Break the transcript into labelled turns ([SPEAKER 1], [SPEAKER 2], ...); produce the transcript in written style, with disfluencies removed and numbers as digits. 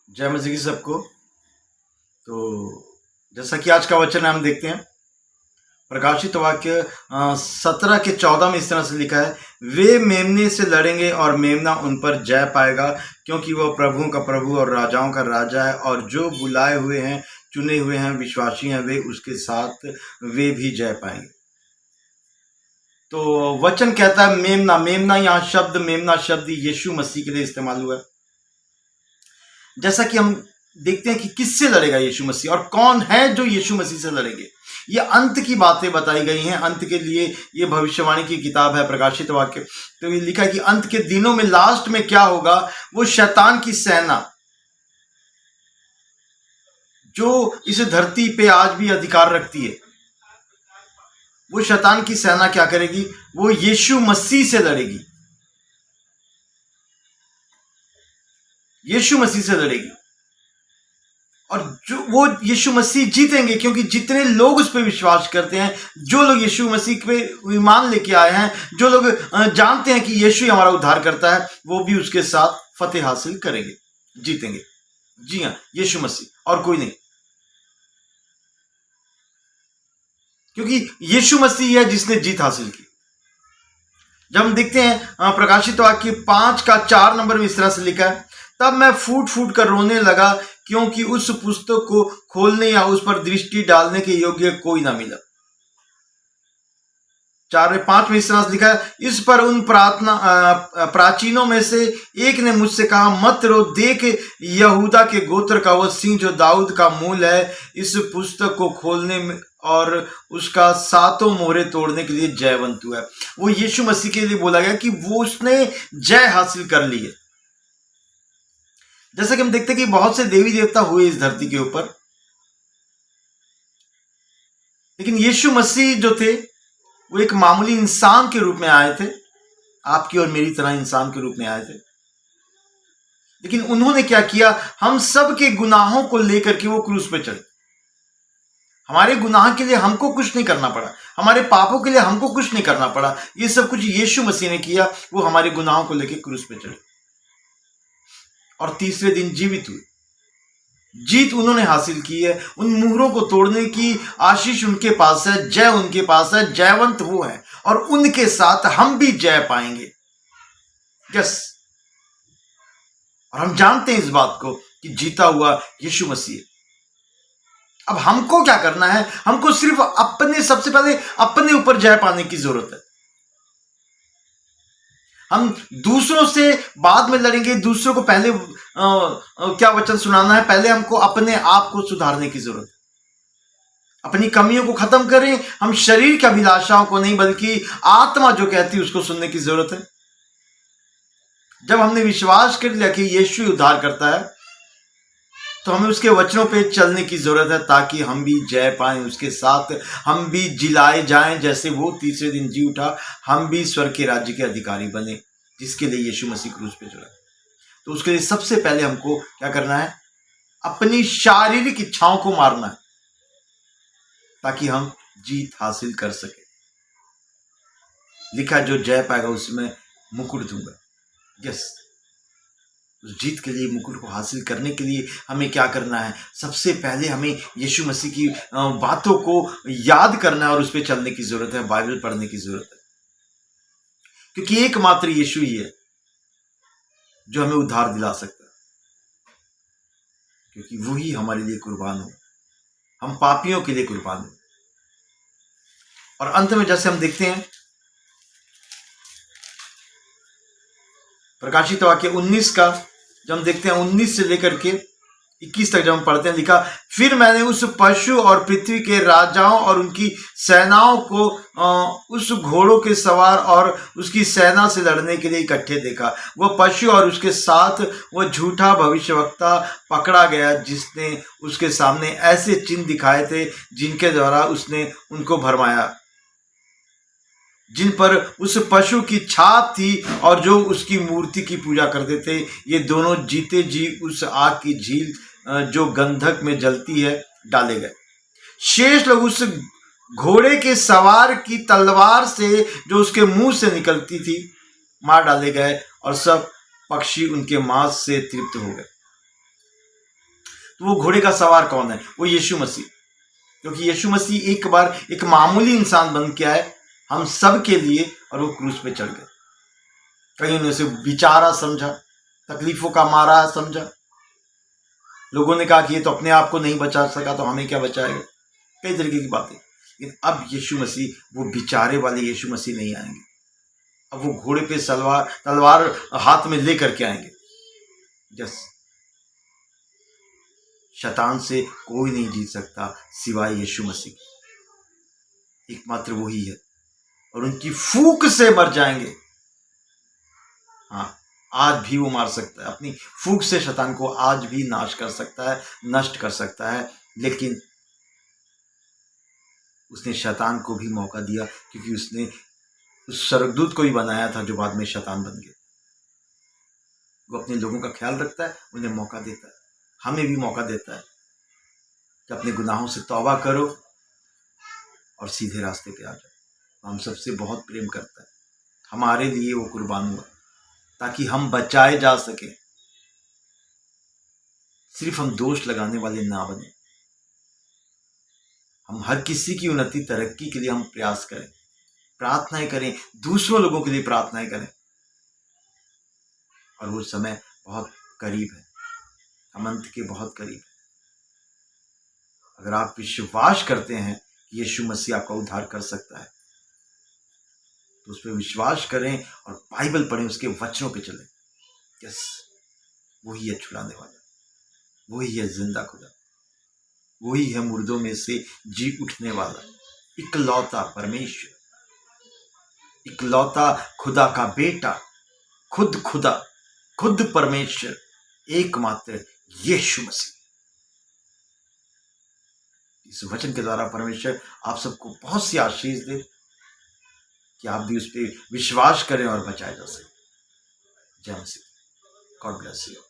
[SPEAKER 1] जय मसीह की सबको। तो जैसा कि आज का वचन हम देखते हैं, प्रकाशित वाक्य 17 के 14 में इस तरह से लिखा है, वे मेमने से लड़ेंगे और मेमना उन पर जय पाएगा, क्योंकि वह प्रभुओं का प्रभु और राजाओं का राजा है, और जो बुलाए हुए हैं, चुने हुए हैं, विश्वासी हैं, वे उसके साथ वे भी जय पाएंगे। तो वचन कहता है मेमना। मेमना यहाँ मेमना शब्द यीशु मसीह के लिए इस्तेमाल हुआ है। जैसा कि हम देखते हैं कि किससे लड़ेगा यीशु मसीह और कौन है जो यीशु मसीह से लड़ेंगे। ये अंत की बातें बताई गई हैं। अंत के लिए ये भविष्यवाणी की किताब है प्रकाशित वाक्य। तो ये लिखा है कि अंत के दिनों में लास्ट में क्या होगा, वो शैतान की सेना जो इस धरती पे आज भी अधिकार रखती है, वो शैतान की सेना क्या करेगी, वो यीशु मसीह से लड़ेगी। यीशु मसीह से लड़ेगी और जो वो यीशु मसीह जीतेंगे, क्योंकि जितने लोग उस पर विश्वास करते हैं, जो लोग यीशु मसीह पे ईमान लेके आए हैं, जो लोग जानते हैं कि यीशु ही हमारा उद्धार करता है, वो भी उसके साथ फतेह हासिल करेंगे, जीतेंगे। जी हाँ, यीशु मसीह और कोई नहीं, क्योंकि यीशु मसीह है जिसने जीत हासिल की। जब हम देखते हैं प्रकाशित वाक्य 5 का 4 में इस तरह से लिखा है, तब मैं फूट फूट कर रोने लगा, क्योंकि उस पुस्तक को खोलने या उस पर दृष्टि डालने के योग्य कोई ना मिला। 4 में 5 में इस तरह से लिखा है, इस पर उन प्राचीनों में से एक ने मुझसे कहा, मत रो, देख यहूदा के गोत्र का वह सिंह जो दाऊद का मूल है, इस पुस्तक को खोलने में और उसका 7 मोहरे तोड़ने के लिए जयवंत हुआ है। वो यीशु मसीह के लिए बोला गया कि वो उसने जय हासिल कर ली है। जैसा कि हम देखते हैं कि बहुत से देवी देवता हुए इस धरती के ऊपर, लेकिन यीशु मसीह जो थे वो एक मामूली इंसान के रूप में आए थे, आपकी और मेरी तरह इंसान के रूप में आए थे। लेकिन उन्होंने क्या किया, हम सब के गुनाहों को लेकर के वो क्रूस पे चढ़े। हमारे गुनाह के लिए हमको कुछ नहीं करना पड़ा, हमारे पापों के लिए हमको कुछ नहीं करना पड़ा, ये सब कुछ यीशु मसीह ने किया। वो हमारे गुनाहों को लेकर क्रूस पे चढ़े और तीसरे दिन जीवित हुए। जीत उन्होंने हासिल की है। उन मुहरों को तोड़ने की आशीष उनके पास है, जय उनके पास है, जयवंत वो है, और उनके साथ हम भी जय पाएंगे। यस, और हम जानते हैं इस बात को कि जीता हुआ यीशु मसीह। अब हमको क्या करना है, हमको सिर्फ सबसे पहले अपने ऊपर जय पाने की जरूरत है। हम दूसरों से बाद में लड़ेंगे, दूसरों को पहले क्या वचन सुनाना है, पहले हमको अपने आप को सुधारने की जरूरत है। अपनी कमियों को खत्म करें। हम शरीर की अभिलाषाओं को नहीं, बल्कि आत्मा जो कहती है उसको सुनने की जरूरत है। जब हमने विश्वास कर लिया कि यीशु उद्धार करता है, तो हमें उसके वचनों पे चलने की जरूरत है, ताकि हम भी जय पाएं, उसके साथ हम भी जिलाए जाएं। जैसे वो तीसरे दिन जी उठा, हम भी स्वर्ग के राज्य के अधिकारी बने, जिसके लिए यीशु मसीह क्रूस पे चढ़ा। तो उसके लिए सबसे पहले हमको क्या करना है, अपनी शारीरिक इच्छाओं को मारना है, ताकि हम जीत हासिल कर सके। लिखा जो जय पाएगा उसमें मुकुट दूंगा। यस, उस जीत के लिए, मुकुट को हासिल करने के लिए हमें क्या करना है, सबसे पहले हमें यीशु मसीह की बातों को याद करना है और उस पर चलने की जरूरत है, बाइबल पढ़ने की जरूरत है। क्योंकि एकमात्र यीशु ही है जो हमें उद्धार दिला सकता है, क्योंकि वही हमारे लिए कुर्बान हो, हम पापियों के लिए कुर्बान हो। और अंत में जैसे हम देखते हैं प्रकाशित वाक्य 19 का, जब हम देखते हैं 19 से लेकर के 21 तक जब हम पढ़ते हैं, लिखा, फिर मैंने उस पशु और पृथ्वी के राजाओं और उनकी सेनाओं को उस घोड़ों के सवार और उसकी सेना से लड़ने के लिए इकट्ठे देखा। वह पशु और उसके साथ वह झूठा भविष्यवक्ता पकड़ा गया, जिसने उसके सामने ऐसे चिन्ह दिखाए थे जिनके द्वारा उसने उनको भरमाया, जिन पर उस पशु की छाप थी और जो उसकी मूर्ति की पूजा करते थे। ये दोनों जीते जी उस आग की झील जो गंधक में जलती है डाले गए। शेष लोग उस घोड़े के सवार की तलवार से जो उसके मुंह से निकलती थी मार डाले गए, और सब पक्षी उनके मांस से तृप्त हो गए। तो वो घोड़े का सवार कौन है? वो यीशु मसीह। क्योंकि यीशु मसीह एक बार एक मामूली इंसान बन के आए हम सब के लिए, और वो क्रूस पे चढ़ गए। कहीं ने उसे बेचारा समझा, तकलीफों का मारा समझा। लोगों ने कहा कि ये तो अपने आप को नहीं बचा सका, तो हमें क्या बचाएगा, कई तरीके की बातें। लेकिन अब यीशु मसीह वो बेचारे वाले यीशु मसीह नहीं आएंगे। अब वो घोड़े पे तलवार हाथ में लेकर के आएंगे। यस, शैतान से कोई नहीं जीत सकता सिवाय यीशु मसीह के। एकमात्र वही है, और उनकी फूंक से मर जाएंगे। हाँ, आज भी वो मार सकता है, अपनी फूंक से शैतान को आज भी नाश कर सकता है, नष्ट कर सकता है। लेकिन उसने शैतान को भी मौका दिया, क्योंकि उसने उस स्वर्गदूत को भी बनाया था जो बाद में शैतान बन गया। वो अपने लोगों का ख्याल रखता है, उन्हें मौका देता है, हमें भी मौका देता है कि अपने गुनाहों से तौबा करो और सीधे रास्ते पे आ जाओ। हम सबसे बहुत प्रेम करता है, हमारे लिए वो कुर्बान हुआ ताकि हम बचाए जा सके। सिर्फ हम दोष लगाने वाले ना बने, हम हर किसी की उन्नति तरक्की के लिए हम प्रयास करें, प्रार्थनाएं करें, दूसरों लोगों के लिए प्रार्थनाएं करें। और वो समय बहुत करीब है, हम अंत के बहुत करीब है। अगर आप विश्वास करते हैं कि यीशु मसीह आपका उद्धार कर सकता है, तो उस पर विश्वास करें और बाइबल पढ़ें, उसके वचनों पे चलें। यस, वही है छुड़ाने वाला, वही है जिंदा खुदा, वही है मुर्दों में से जी उठने वाला, इकलौता परमेश्वर, इकलौता खुदा का बेटा, खुद खुदा, खुद परमेश्वर, एकमात्र यीशु मसीह। इस वचन के द्वारा परमेश्वर आप सबको बहुत सी आशीष दे कि आप भी उस पर विश्वास करें और बचाए जा सके। जय मसीह। God bless you.